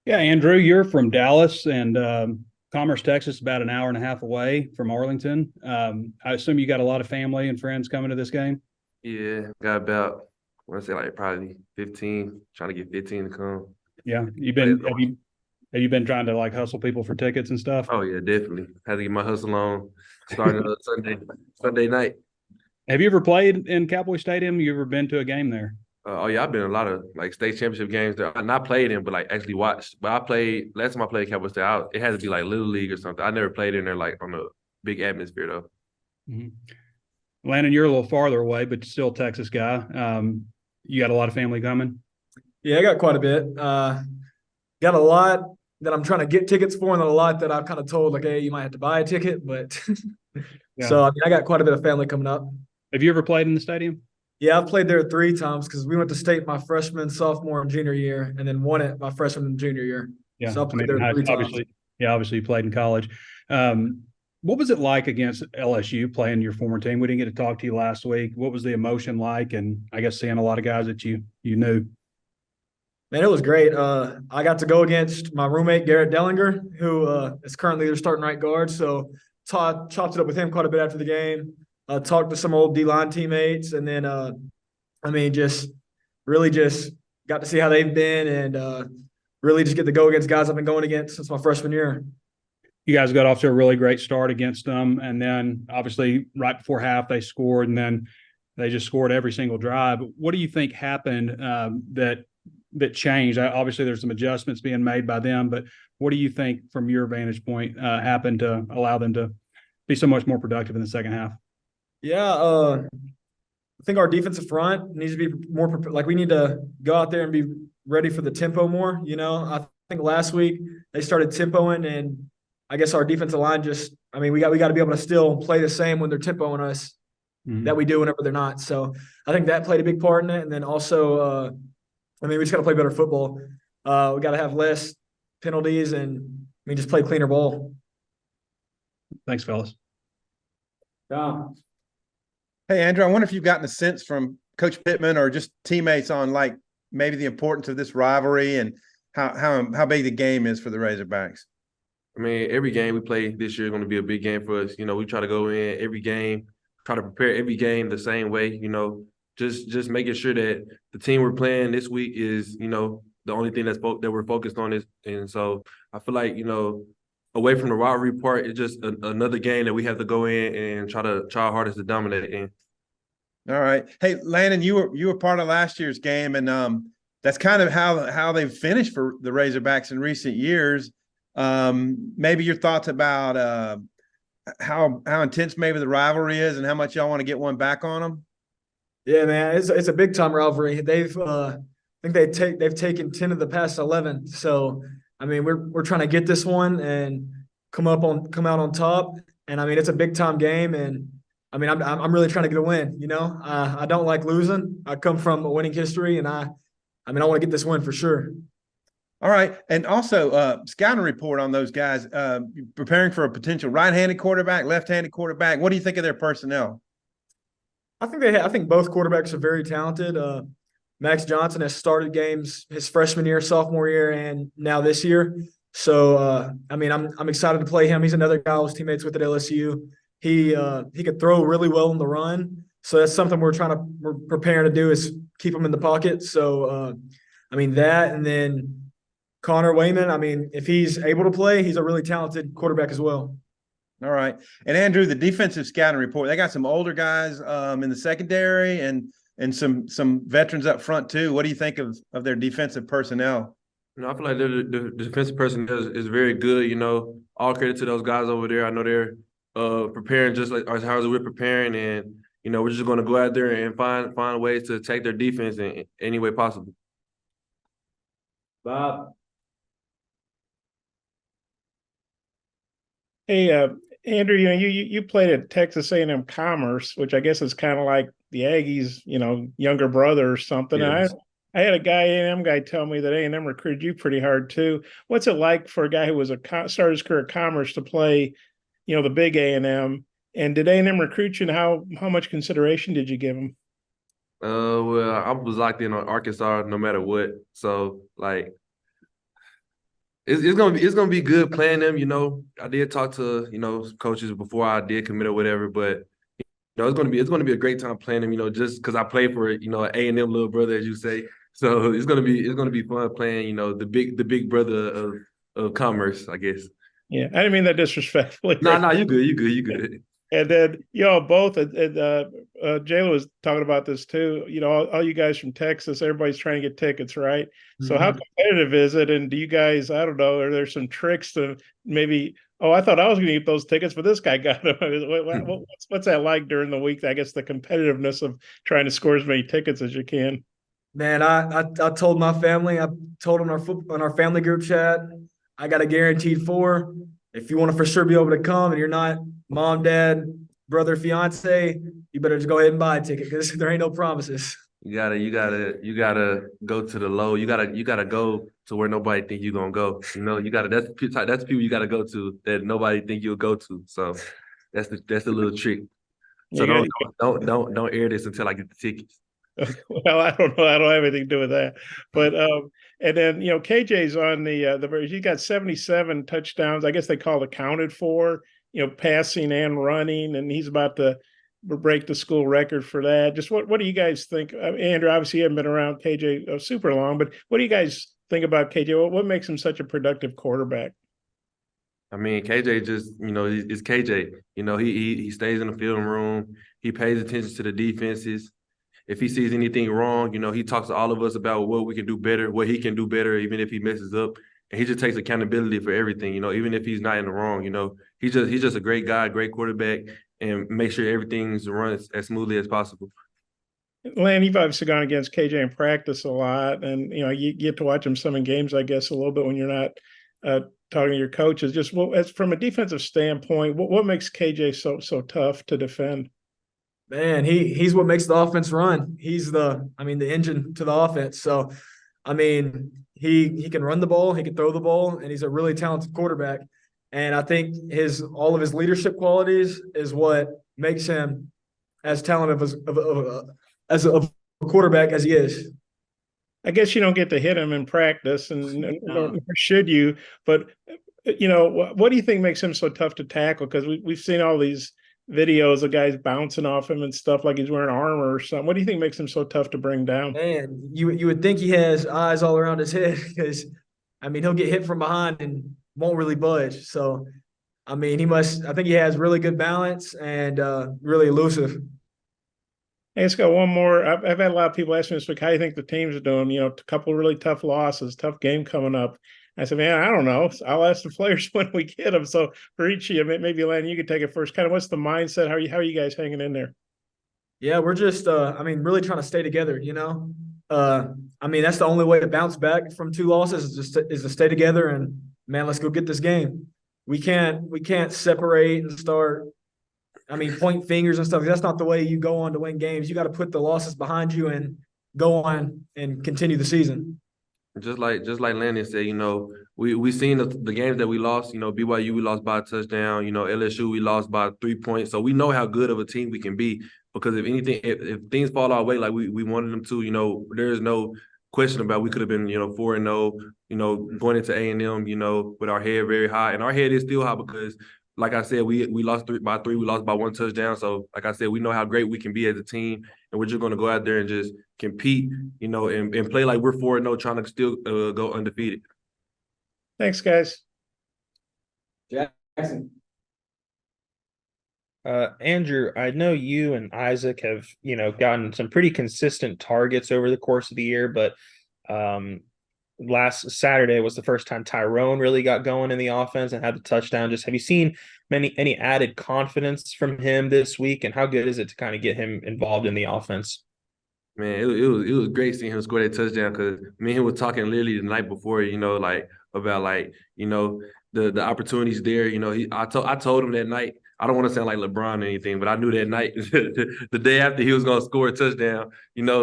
Yeah, Andrew, you're from Dallas and Commerce, Texas, about an hour and a half away from Arlington. I assume you got a lot of family and friends coming to this game. Yeah, got about, I want to say like probably 15, trying to get 15 to come. Yeah, Play have you been trying to like hustle people for tickets and stuff? Oh yeah, definitely. Had to get my hustle on starting Sunday night. Have you ever played in Cowboy Stadium? You ever been to a game there? Oh yeah, I've been in a lot of like state championship games there. I not played in, but like actually watched. But I played last time I played Cowboy State. It had to be like Little League or something. I never played in there like on a big atmosphere though. Mhm. Landon, you're a little farther away, but still a Texas guy. You got a lot of family coming. Yeah, I got quite a bit. Got a lot that I'm trying to get tickets for, and then a lot that I've kind of told, like, hey, you might have to buy a ticket. But Yeah. so, I mean, I got quite a bit of family coming up. Have you ever played in the stadium? Yeah, I've played there 3 times because we went to state my freshman, sophomore, and junior year, and then won it my freshman and junior year. Yeah, So I I played mean, there 3 times. obviously, yeah, obviously you played in college. What was it like against LSU playing your former team? We didn't get to talk to you last week. What was the emotion like? And I guess seeing a lot of guys that you knew. Man, it was great. I got to go against my roommate Garrett Dellinger, who is currently their starting right guard. So chopped it up with him quite a bit after the game. Talked to some old D line teammates, and then I mean, just really just got to see how they've been, and really just get to go against guys I've been going against since my freshman year. You guys got off to a really great start against them, and then obviously right before half they scored, and then they just scored every single drive. What do you think happened that changed? Obviously, there's some adjustments being made by them, but what do you think, from your vantage point, happened to allow them to be so much more productive in the second half? Yeah, I think our defensive front needs to be more like we need to go out there and be ready for the tempo more. I think last week they started tempoing, and I guess our defensive line just, I mean, we got to be able to still play the same when they're tempoing us that Mm-hmm. we do whenever they're not. So I think that played a big part in it. And then also, I mean, we just got to play better football. We got to have less penalties, and I mean, just play cleaner ball. Thanks, fellas. Yeah. Hey, Andrew, I wonder if you've gotten a sense from Coach Pittman or just teammates on like maybe the importance of this rivalry and how big the game is for the Razorbacks. I mean, every game we play this year is going to be a big game for us. We try to go in every game, try to prepare every game the same way. Just making sure that the team we're playing this week is, the only thing that we're focused on is. And so I feel like, away from the rivalry part, it's just another game that we have to go in and try our hardest to dominate in. All right. Hey, Landon, you were part of last year's game, and that's kind of how they've finished for the Razorbacks in recent years. Maybe your thoughts about how intense maybe the rivalry is and how much y'all want to get one back on them. Yeah, man, it's a big time rivalry. I think they've taken 10 of the past 11. So I mean, we're trying to get this one and come out on top. And I mean, it's a big time game, and I mean, I'm really trying to get a win. I don't like losing. I come from a winning history, and I mean, I want to get this win for sure. All right. And also, scouting report on those guys preparing for a potential right-handed quarterback, left-handed quarterback. What do you think of their personnel? I think both quarterbacks are very talented. Max Johnson has started games his freshman year, sophomore year, and now this year. So I mean, I'm excited to play him. He's another guy I was teammates with at LSU. He could throw really well in the run. So that's something we're preparing to do is keep him in the pocket. So I mean that, and then Connor Wayman. I mean, if he's able to play, he's a really talented quarterback as well. All right. And Andrew, the defensive scouting report, they got some older guys in the secondary and some veterans up front too. What do you think of their defensive personnel? I feel like the defensive person is very good. All credit to those guys over there. I know they're preparing just like as hard as we're preparing, and we're just going to go out there and find ways to attack their defense in any way possible. Bob. Hey, Andrew, you played at Texas A&M Commerce, which I guess is kind of like the Aggies, younger brother or something. Yes. I had a A&M guy tell me that A&M recruited you pretty hard too. What's it like for a guy who was started his career at Commerce to play, the big A&M? And did A&M recruit you, and how much consideration did you give him? Well, I was locked in on Arkansas no matter what. So, like, it's gonna be good playing them. You know, I did talk to coaches before I did commit or whatever, but it's gonna be a great time playing them. You know, just because I play for an A&M little brother, as you say. So it's gonna be fun playing. You know, the big brother of commerce, I guess. Yeah, I didn't mean that disrespectfully. No, no, you good, you good. And then y'all both, Jayla was talking about this too. You know, all you guys from Texas, everybody's trying to get tickets, right? So how Mhm. competitive is it? And do you guys, I don't know, are there some tricks to maybe? Oh, I thought I was going to get those tickets, but this guy got them. What's that like during the week? I guess the competitiveness of trying to score as many tickets as you can. Man, I told my family, I told them on our family group chat, I got a guaranteed four. If you want to for sure be able to come and you're not mom, dad, brother, fiance, you better just go ahead and buy a ticket because there ain't no promises. You gotta go to the low. You gotta go to where nobody think you're gonna go. You know, that's people you gotta go to that nobody think you'll go to. So that's the little trick. So You don't air this until I get the tickets. Well, I don't know. I don't have anything to do with that. But and then KJ's on the he got 77 touchdowns. I guess they call it accounted for, passing and running, and he's about to break the school record for that. Just what do you guys think? Andrew, obviously you haven't been around KJ super long, but what do you guys think about KJ? What makes him such a productive quarterback? I mean, KJ just, it's KJ. You know, he stays in the film room. He pays attention to the defenses. If he sees anything wrong, he talks to all of us about what we can do better, what he can do better, even if he messes up. And he just takes accountability for everything, even if he's not in the wrong, he's just a great guy, great quarterback, and make sure everything's run as smoothly as possible. Landon, you've obviously gone against KJ in practice a lot, and you get to watch him some in games, I guess, a little bit when you're not talking to your coaches. Just as from a defensive standpoint, what makes KJ so tough to defend? Man, he's what makes the offense run. He's the engine to the offense. So, he can run the ball, he can throw the ball, and he's a really talented quarterback. And I think all of his leadership qualities is what makes him as talented as a quarterback as he is. I guess you don't get to hit him in practice, and nor should you. But what do you think makes him so tough to tackle? Because we've seen all these videos of guys bouncing off him and stuff like he's wearing armor or something. What do you think makes him so tough to bring down? Man, you would think he has eyes all around his head because, he'll get hit from behind and won't really budge. So, I think he has really good balance and really elusive. Hey, let's go one more. I've had a lot of people ask me this week, how do you think the teams are doing? A couple of really tough losses, tough game coming up. I said, man, I don't know. I'll ask the players when we get them. So for each of you, maybe Landon, you could take it first. Kind of what's the mindset? How are you guys hanging in there? Yeah, we're just really trying to stay together, that's the only way to bounce back from two losses is to stay together and man, let's go get this game. We can't separate and start point fingers and stuff. That's not the way you go on to win games. You got to put the losses behind you and go on and continue the season. Just like Landon said, we seen the games that we lost. BYU we lost by a touchdown. LSU we lost by 3 points. So we know how good of a team we can be. Because if things fall our way like we wanted them to, there's no question about we could have been 4-0. Going into A&M, with our head very high, and our head is still high because, like I said, we lost by 3. We lost by 1 touchdown. So, like I said, we know how great we can be as a team, and we're just going to go out there and just compete, and play like we're 4-0, trying to still go undefeated. Thanks, guys. Jackson. Andrew, I know you and Isaac have, gotten some pretty consistent targets over the course of the year, but last Saturday was the first time Tyrone really got going in the offense and had the touchdown. Just have you seen any added confidence from him this week, and how good is it to kind of get him involved in the offense? Man, it was great seeing him score that touchdown because me and him were talking literally the night before, about the opportunities there. I told him that night. I don't want to sound like LeBron or anything, but I knew that night, the day after he was going to score a touchdown,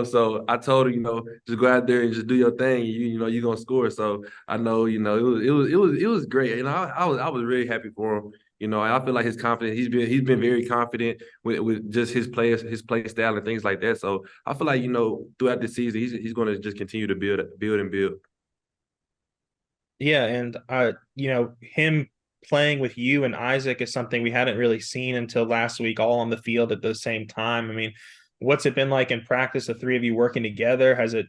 so I told him, just go out there and just do your thing. You're going to score. So I know, it was great. And I was really happy for him. I feel like his confidence, he's been very confident with just his play style and things like that. So I feel like, throughout the season, he's going to just continue to build and build. Yeah, and him playing with you and Isaac is something we hadn't really seen until last week, all on the field at the same time. I mean, what's it been like in practice, the three of you working together? Has it,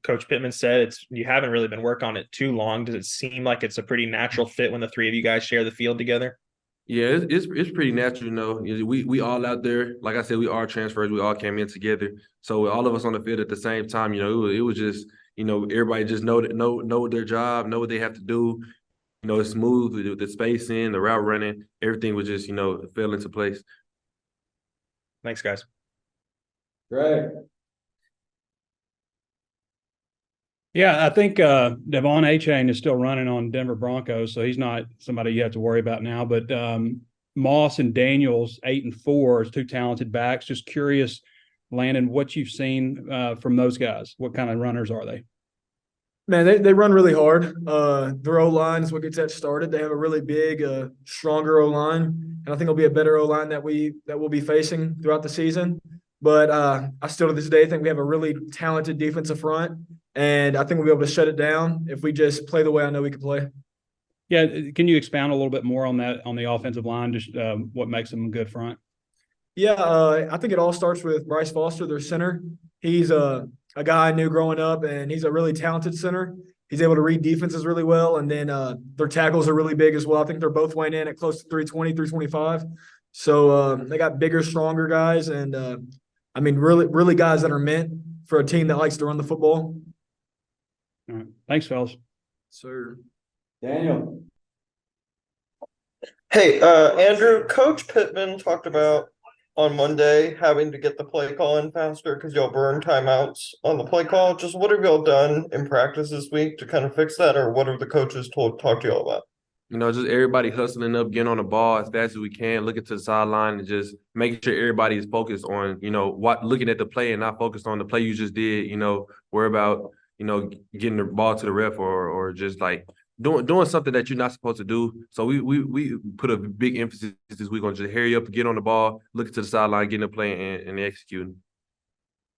Coach Pittman said you haven't really been working on it too long. Does it seem like it's a pretty natural fit when the three of you guys share the field together? Yeah, it's pretty natural, We all out there, like I said, we are transfers. We all came in together, so all of us on the field at the same time. It was just everybody just know their job, know what they have to do. It's smooth with the spacing, the route running, everything was just fell into place. Thanks, guys. Right. Yeah, I think Devon Achane is still running on Denver Broncos, so he's not somebody you have to worry about now. But Moss and Daniels, 8 and 4, is two talented backs. Just curious, Landon, what you've seen from those guys. What kind of runners are they? Man, they run really hard. Their O-line is what gets that started. They have a really big, stronger O-line, and I think it'll be a better O-line that we'll be facing throughout the season. But I still to this day think we have a really talented defensive front, and I think we'll be able to shut it down if we just play the way I know we can play. Yeah, can you expound a little bit more on that on the offensive line? Just what makes them a good front? Yeah, I think it all starts with Bryce Foster, their center. He's a guy I knew growing up, and he's a really talented center. He's able to read defenses really well, and then their tackles are really big as well. I think they're both weighing in at close to 320, 325. So they got bigger, stronger guys, and really, really guys that are meant for a team that likes to run the football. All right. Thanks, fellas. Sir. Daniel. Hey, Andrew, Coach Pittman talked about on Monday having to get the play call in faster because y'all burn timeouts on the play call. Just what have y'all done in practice this week to kind of fix that, or what have the coaches talked to y'all about? Just everybody hustling up, getting on the ball as fast as we can, looking to the sideline and just making sure everybody is focused on, looking at the play and not focused on the play you just did, worry about, getting the ball to the ref or just like doing something that you're not supposed to do. So we put a big emphasis this week on just hurry up, get on the ball, looking to the sideline, getting the play and executing.